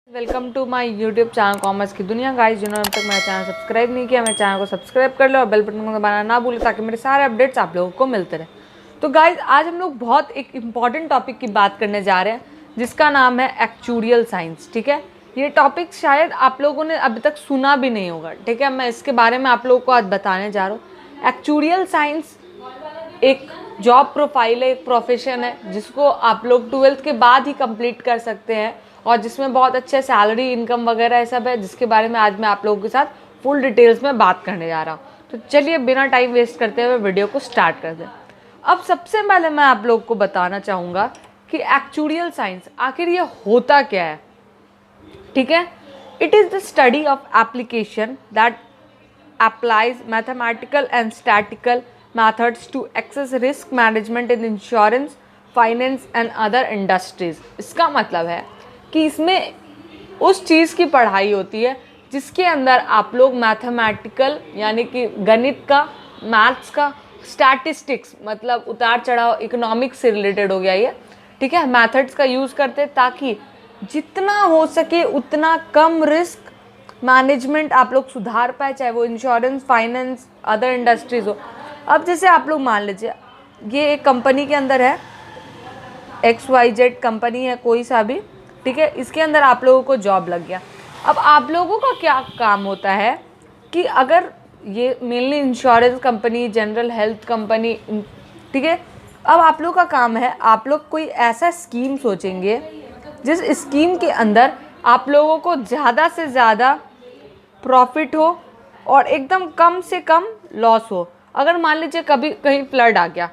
Welcome to my YouTube channel commerce की दुनिया। Guys जिन्होंने अब तक मेरा चैनल सब्सक्राइब नहीं किया, मेरे चैनल को सब्सक्राइब कर लो और बेल बटन को दबाना ना भूलें ताकि मेरे सारे अपडेट्स आप लोगों को मिलते रहे। तो गाइस आज हम लोग बहुत एक इम्पॉर्टेंट टॉपिक की बात करने जा रहे हैं जिसका नाम है एक्चुरियल साइंस। ठीक है, ये टॉपिक शायद आप लोगों ने अभी तक सुना भी नहीं होगा। ठीक है, मैं इसके बारे में आप लोगों को आज बताने जा रहा हूँ। एक्चुरियल साइंस एक जॉब प्रोफाइल है, एक प्रोफेशन है जिसको आप लोग 12th के बाद ही कंप्लीट कर सकते हैं और जिसमें बहुत अच्छे सैलरी इनकम वगैरह सब है, जिसके बारे में आज मैं आप लोगों के साथ फुल डिटेल्स में बात करने जा रहा हूँ। तो चलिए बिना टाइम वेस्ट करते हुए वीडियो को स्टार्ट कर दें। अब सबसे पहले मैं आप लोगों को बताना चाहूँगा कि एक्चुरियल साइंस आखिर ये होता क्या है। ठीक है, it is the study of application that applies mathematical and statistical methods to access risk management in insurance, finance and other industries। इसका मतलब है कि इसमें उस चीज़ की पढ़ाई होती है जिसके अंदर आप लोग मैथमेटिकल यानी कि गणित का, मैथ्स का, स्टैटिस्टिक्स मतलब उतार चढ़ाव, इकोनॉमिक्स से रिलेटेड हो गया ये। ठीक है, मैथड्स का यूज़ करते हैं ताकि जितना हो सके उतना कम रिस्क मैनेजमेंट आप लोग सुधार पाए, चाहे वो इंश्योरेंस, फाइनेंस, अदर इंडस्ट्रीज हो। अब जैसे आप लोग मान लीजिए ये एक कंपनी के अंदर है, XYZ कंपनी है कोई सा भी। ठीक है, इसके अंदर आप लोगों को जॉब लग गया। अब आप लोगों का क्या काम होता है कि अगर ये mainly insurance company, general health company, ठीक है, अब आप लोग का काम है, आप लोग कोई ऐसा स्कीम सोचेंगे जिस स्कीम के अंदर आप लोगों को ज़्यादा से ज़्यादा प्रॉफिट हो और एकदम कम से कम लॉस हो। अगर मान लीजिए कभी कहीं फ्लड आ गया,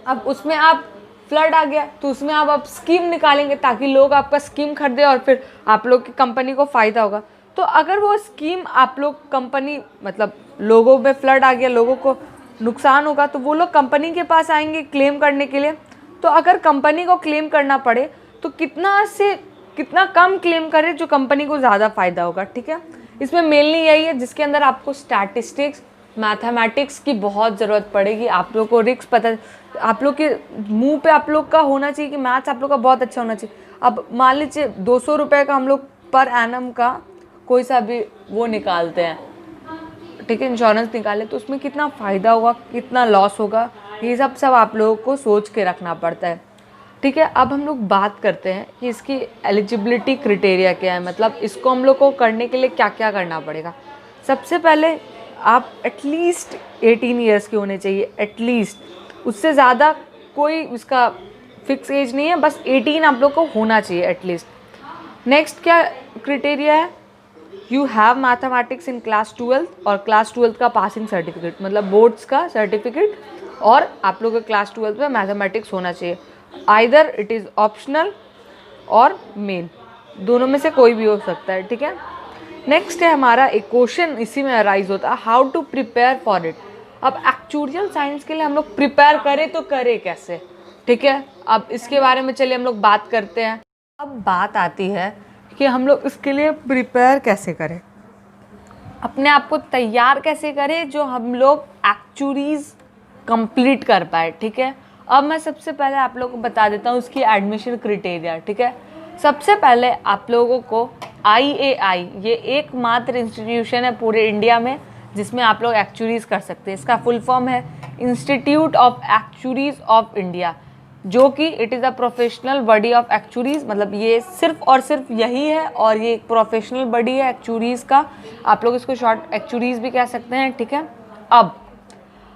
अब उसमें आप फ्लड आ गया तो उसमें आप स्कीम निकालेंगे ताकि लोग आपका स्कीम खरीदे और फिर आप लोग की कंपनी को फ़ायदा होगा। तो अगर वो स्कीम आप लोग कंपनी मतलब लोगों में फ्लड आ गया, लोगों को नुकसान होगा, तो वो लोग कंपनी के पास आएंगे क्लेम करने के लिए। तो अगर कंपनी को क्लेम करना पड़े तो कितना कम क्लेम करे जो कंपनी को ज़्यादा फ़ायदा होगा। ठीक है, इसमें मेनली यही है जिसके अंदर आपको स्टैटिस्टिक्स, मैथमेटिक्स की बहुत ज़रूरत पड़ेगी। आप लोग को रिस्क पता, आप लोग के मुंह पे आप लोग का होना चाहिए कि मैथ्स आप लोग का बहुत अच्छा होना चाहिए। अब मान लीजिए 200 रुपये का हम लोग पर एनम का कोई सा भी वो निकालते हैं, ठीक है, इंश्योरेंस निकाले, तो उसमें कितना फ़ायदा होगा, कितना लॉस होगा, ये सब आप लोगों को सोच के रखना पड़ता है। ठीक है, अब हम लोग बात करते हैं कि इसकी एलिजिबिलिटी क्राइटेरिया क्या है, मतलब इसको हम लोग को करने के लिए क्या क्या करना पड़ेगा। सबसे पहले आप एटलीस्ट 18 ईयर्स के होने चाहिए, एटलीस्ट। उससे ज़्यादा कोई इसका फिक्स एज नहीं है, बस 18 आप लोग को होना चाहिए एटलीस्ट। नेक्स्ट क्या क्राइटेरिया है, you have mathematics in class 12 और क्लास 12 का पासिंग सर्टिफिकेट, मतलब बोर्ड्स का सर्टिफिकेट, और आप लोग का क्लास 12 में मैथमेटिक्स होना चाहिए। आइदर इट इज़ ऑप्शनल और मेन, दोनों में से कोई भी हो सकता है। ठीक है, नेक्स्ट है हमारा एक क्वेश्चन इसी में अराइज होता है, how to prepare for it. अब एक्चुरियल साइंस के लिए हम लोग प्रिपेयर करें तो करें कैसे। ठीक है, अब इसके बारे में चलिए हम लोग बात करते हैं। अब बात आती है कि हम लोग इसके लिए प्रिपेयर कैसे करें, अपने आप को तैयार कैसे करें जो हम लोग एक्चुरीज कंप्लीट कर पाए। ठीक है, अब मैं सबसे पहले आप लोगों को बता देता हूँ उसकी एडमिशन क्राइटेरिया। ठीक है, सबसे पहले आप लोगों को IAI, ये एकमात्र इंस्टीट्यूशन है पूरे इंडिया में जिसमें आप लोग एक्चुरीज कर सकते हैं। इसका फुल फॉर्म है institute of actuaries of India, जो कि it is a professional body of actuaries, मतलब ये सिर्फ और सिर्फ यही है और ये एक प्रोफेशनल बॉडी है एक्चुरीज का। आप लोग इसको शॉर्ट एक्चुरीज भी कह सकते हैं। ठीक है, अब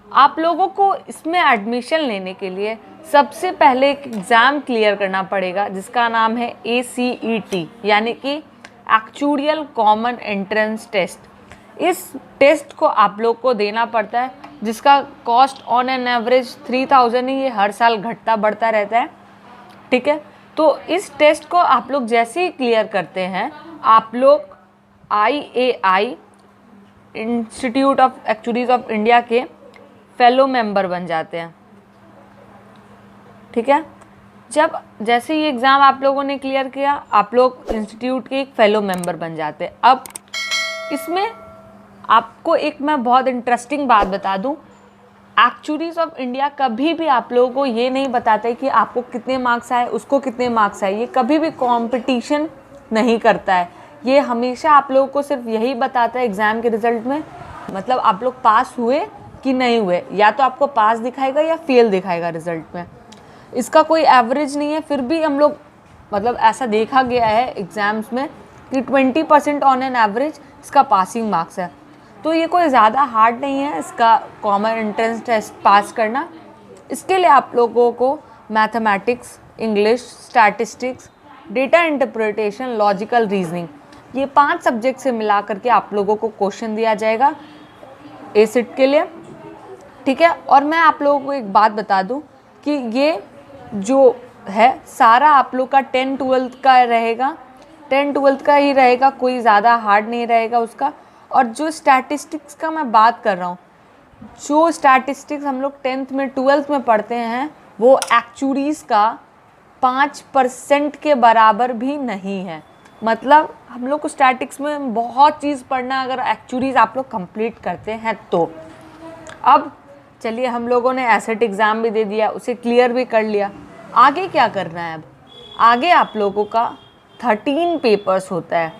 आप लोगों को इसमें एडमिशन लेने के लिए सबसे पहले एक एग्ज़ाम क्लियर करना पड़ेगा जिसका नाम है ACET, यानी कि एक्चुरियल कॉमन एंट्रेंस टेस्ट। इस टेस्ट को आप लोग को देना पड़ता है जिसका कॉस्ट ऑन एन एवरेज 3000 ही, ये हर साल घटता बढ़ता रहता है। ठीक है, तो इस टेस्ट को आप लोग जैसे ही क्लियर करते हैं आप लोग IAI institute of actuaries of India के फेलो मेंबर बन जाते हैं। ठीक है, जब जैसे ये एग्ज़ाम आप लोगों ने क्लियर किया आप लोग इंस्टीट्यूट के एक फेलो मेंबर बन जाते हैं। अब इसमें आपको एक मैं बहुत इंटरेस्टिंग बात बता दूं, एक्चुरीज ऑफ इंडिया कभी भी आप लोगों को ये नहीं बताते कि आपको कितने मार्क्स आए, उसको कितने मार्क्स आए। ये कभी भी कंपटीशन नहीं करता है। ये हमेशा आप लोगों को सिर्फ यही बताता है एग्ज़ाम के रिज़ल्ट में, मतलब आप लोग पास हुए कि नहीं हुए, या तो आपको पास दिखाएगा या फेल दिखाएगा रिज़ल्ट में। इसका कोई एवरेज नहीं है। फिर भी हम लोग मतलब ऐसा देखा गया है एग्ज़ाम्स में कि 20% ऑन एन एवरेज इसका पासिंग मार्क्स है। तो ये कोई ज़्यादा हार्ड नहीं है इसका कॉमन एंट्रेंस टेस्ट पास करना। इसके लिए आप लोगों को mathematics, English, statistics, data interpretation, logical reasoning, ये 5 सब्जेक्ट से मिला करके आप लोगों को क्वेश्चन दिया जाएगा एसिड के लिए, ठीक है। और मैं आप लोगों को एक बात बता दूं कि ये जो है सारा आप लोग का 10-12 का रहेगा, 10-12 का ही रहेगा, कोई ज़्यादा हार्ड नहीं रहेगा उसका। और जो स्टैटिस्टिक्स का मैं बात कर रहा हूँ, जो स्टैटिस्टिक्स हम लोग 10th में 12th में पढ़ते हैं, वो एक्चुअरीज़ का 5% के बराबर भी नहीं है। मतलब हम लोग को स्टैटिक्स में बहुत चीज़ पढ़ना, अगर एक्चुअरीज़ आप लोग कंप्लीट करते हैं तो। अब चलिए, हम लोगों ने एसेट एग्ज़ाम भी दे दिया, उसे क्लियर भी कर लिया। आगे क्या करना है? अब आगे आप लोगों का 13 पेपर्स होता है,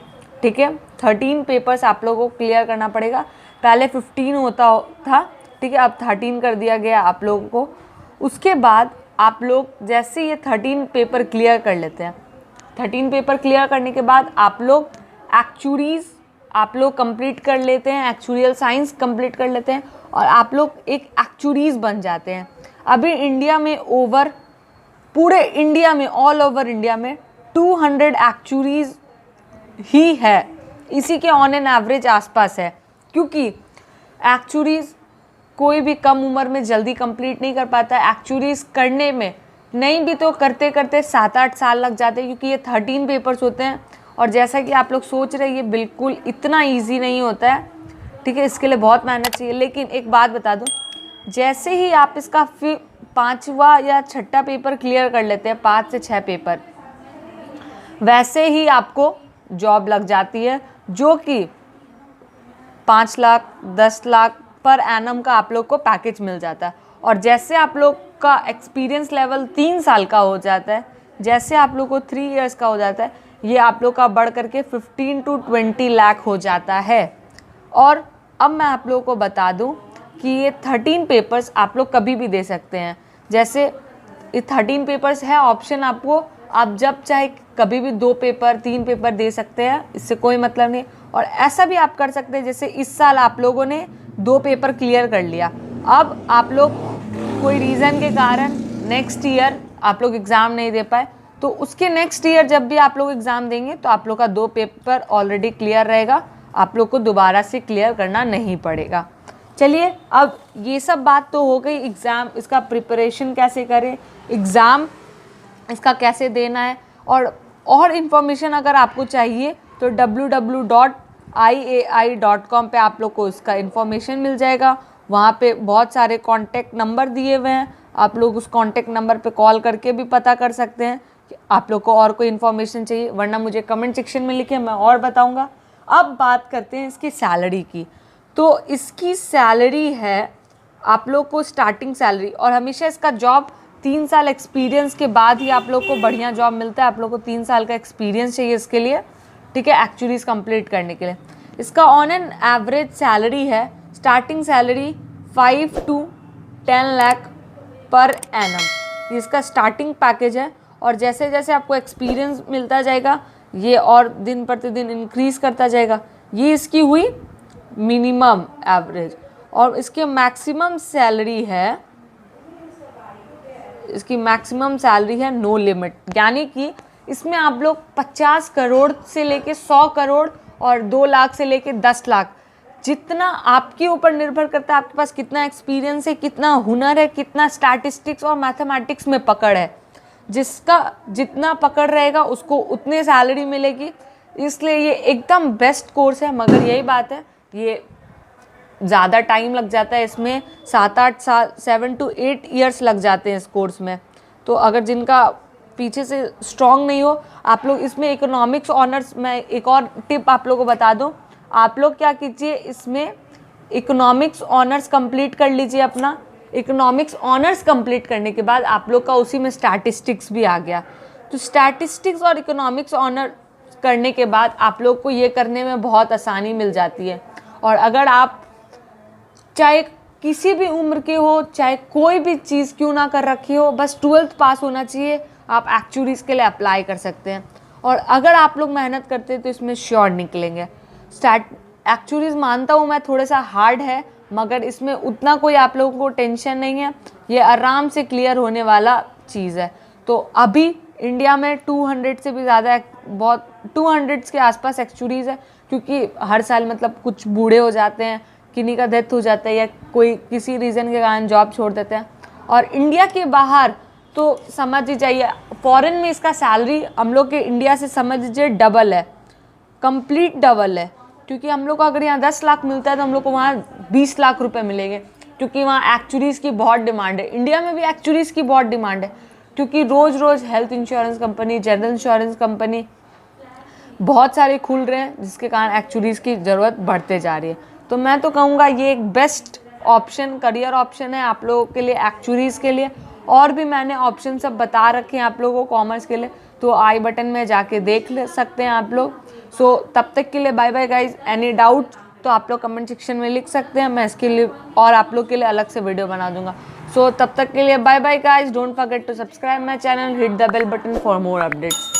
ठीक है। 13 पेपर्स आप लोगों को क्लियर करना पड़ेगा। पहले 15 होता था, ठीक है, अब 13 कर दिया गया आप लोगों को। उसके बाद आप लोग जैसे ये 13 पेपर क्लियर कर लेते हैं, 13 पेपर क्लियर करने के बाद आप लोग एक्चुअरीज़ आप लोग कंप्लीट कर लेते हैं, एक्चुरियल साइंस कंप्लीट कर लेते हैं और आप लोग एक एक्चुअरीज़ बन जाते हैं। अभी इंडिया में पूरे इंडिया में, ऑल ओवर इंडिया में 200 एक्चुअरीज़ ही है, इसी के ऑन एन एवरेज आसपास है। क्योंकि एक्चुअरीज़ कोई भी कम उम्र में जल्दी कंप्लीट नहीं कर पाता है। एक्चुअरीज़ करने में नहीं भी तो करते करते 7-8 साल लग जाते हैं, क्योंकि ये 13 पेपर्स होते हैं। और जैसा कि आप लोग सोच रहे हैं, ये बिल्कुल इतना ईजी नहीं होता है, ठीक है, इसके लिए बहुत मेहनत चाहिए। लेकिन एक बात बता दूं, जैसे ही आप इसका फिर 5वां या 6ठा पेपर क्लियर कर लेते हैं, 5 से 6 पेपर, वैसे ही आपको जॉब लग जाती है, जो कि 5 लाख 10 लाख पर एनम का आप लोग को पैकेज मिल जाता है। और जैसे आप लोग का एक्सपीरियंस लेवल 3 साल का हो जाता है, जैसे आप लोग को 3 इयर्स का हो जाता है, ये आप लोग का बढ़ करके 15 to 20 लाख हो जाता है। और अब मैं आप लोगों को बता दूं कि ये 13 पेपर्स आप लोग कभी भी दे सकते हैं। जैसे ये 13 पेपर्स है ऑप्शन आपको, आप जब चाहे कभी भी 2 पेपर 3 पेपर दे सकते हैं, इससे कोई मतलब नहीं। और ऐसा भी आप कर सकते हैं, जैसे इस साल आप लोगों ने 2 पेपर क्लियर कर लिया, अब आप लोग कोई रीज़न के कारण नेक्स्ट ईयर आप लोग एग्ज़ाम नहीं दे पाए, तो उसके नेक्स्ट ईयर जब भी आप लोग एग्ज़ाम देंगे तो आप लोग का 2 पेपर ऑलरेडी क्लियर रहेगा, आप लोग को दोबारा से क्लियर करना नहीं पड़ेगा। चलिए, अब ये सब बात तो हो गई एग्ज़ाम, इसका प्रिपरेशन कैसे करें, एग्ज़ाम इसका कैसे देना है। और इन्फॉर्मेशन अगर आपको चाहिए तो www.iai.com पे आप लोग को इसका इन्फॉर्मेशन मिल जाएगा। वहाँ पे बहुत सारे कॉन्टैक्ट नंबर दिए हुए हैं, आप लोग उस कॉन्टैक्ट नंबर पे कॉल करके भी पता कर सकते हैं कि आप लोग को और कोई इन्फॉर्मेशन चाहिए, वरना मुझे कमेंट सेक्शन में लिखें, मैं और बताऊँगा। अब बात करते हैं इसकी सैलरी की। तो इसकी सैलरी है आप लोग को स्टार्टिंग सैलरी, और हमेशा इसका जॉब 3 साल एक्सपीरियंस के बाद ही आप लोग को बढ़िया जॉब मिलता है। आप लोग को 3 साल का एक्सपीरियंस चाहिए इसके लिए, ठीक है, एक्चुअलीज़ कंप्लीट करने के लिए। इसका ऑन एन एवरेज सैलरी है, starting salary 5 to 10 lakh per annum, इसका स्टार्टिंग पैकेज है। और जैसे जैसे आपको एक्सपीरियंस मिलता जाएगा, ये और दिन प्रतिदिन इंक्रीज़ करता जाएगा। ये इसकी हुई मिनिमम एवरेज। और इसके मैक्सिमम सैलरी है, इसकी मैक्सिमम सैलरी है नो लिमिट, यानी कि इसमें आप लोग 50 करोड़ से लेके 100 करोड़ और 2 लाख से लेके 10 लाख, जितना आपके ऊपर निर्भर करता है, आपके पास कितना एक्सपीरियंस है, कितना हुनर है, कितना स्टैटिस्टिक्स और मैथमेटिक्स में पकड़ है। जिसका जितना पकड़ रहेगा उसको उतने सैलरी मिलेगी, इसलिए ये एकदम बेस्ट कोर्स है। मगर यही बात है, ये ज़्यादा टाइम लग जाता है इसमें, 7-8 साल 7 to 8 ईयर्स लग जाते हैं इस कोर्स में। तो अगर जिनका पीछे से स्ट्रॉन्ग नहीं हो, आप लोग इसमें इकोनॉमिक्स ऑनर्स, मैं एक और टिप आप लोगों को बता दूं, आप लोग क्या कीजिए, इसमें इकोनॉमिक्स ऑनर्स कंप्लीट कर लीजिए अपना। इकोनॉमिक्स ऑनर्स कंप्लीट करने के बाद आप लोग का उसी में स्टैटिस्टिक्स भी आ गया, तो स्टैटिस्टिक्स और इकोनॉमिक्स ऑनर करने के बाद आप लोग को ये करने में बहुत आसानी मिल जाती है। और अगर आप चाहे किसी भी उम्र के हो, चाहे कोई भी चीज़ क्यों ना कर रखी हो, बस 12th पास होना चाहिए, आप एक्चुअरीज़ के लिए अप्लाई कर सकते हैं। और अगर आप लोग मेहनत करते हैं तो इसमें श्योर निकलेंगे। एक्चुअरीज़ मानता हूँ मैं थोड़ा सा हार्ड है, मगर इसमें उतना कोई आप लोगों को टेंशन नहीं है, ये आराम से क्लियर होने वाला चीज़ है। तो अभी इंडिया में 200 से भी ज़्यादा, बहुत 200 के आसपास एक्चुअरीज़ है, क्योंकि हर साल मतलब कुछ बूढ़े हो जाते हैं, किन्हीं का डेथ हो जाता है या कोई किसी रीज़न के कारण जॉब छोड़ देते हैं। और इंडिया के बाहर तो समझ ही जाइए, फॉरेन में इसका सैलरी हम लोग के इंडिया से समझ लीजिए डबल है, कंप्लीट डबल है। क्योंकि हम लोग को अगर यहाँ 10 लाख मिलता है तो हम लोग को वहाँ 20 लाख रुपए मिलेंगे, क्योंकि वहाँ एक्चुअरीज़ की बहुत डिमांड है। इंडिया में भी एक्चुअरीज़ की बहुत डिमांड है, क्योंकि रोज़ रोज़ health insurance company, general insurance company बहुत सारे खुल रहे हैं, जिसके कारण एक्चुअरीज़ की ज़रूरत बढ़ते जा रही है। तो मैं तो कहूँगा ये एक बेस्ट ऑप्शन, करियर ऑप्शन है आप लोगों के लिए, एक्चुअरीज़ के लिए। और भी मैंने ऑप्शन सब बता रखे हैं आप लोगों को कॉमर्स के लिए, तो आई बटन में जाके देख सकते हैं आप लोग। सो तब तक के लिए bye bye guys. Any doubt तो आप लोग कमेंट सेक्शन में लिख सकते हैं, मैं इसके लिए और आप लोग के लिए अलग से वीडियो बना दूंगा। सो तब तक के लिए bye bye guys. Don't forget to subscribe my channel, hit the bell button for more updates.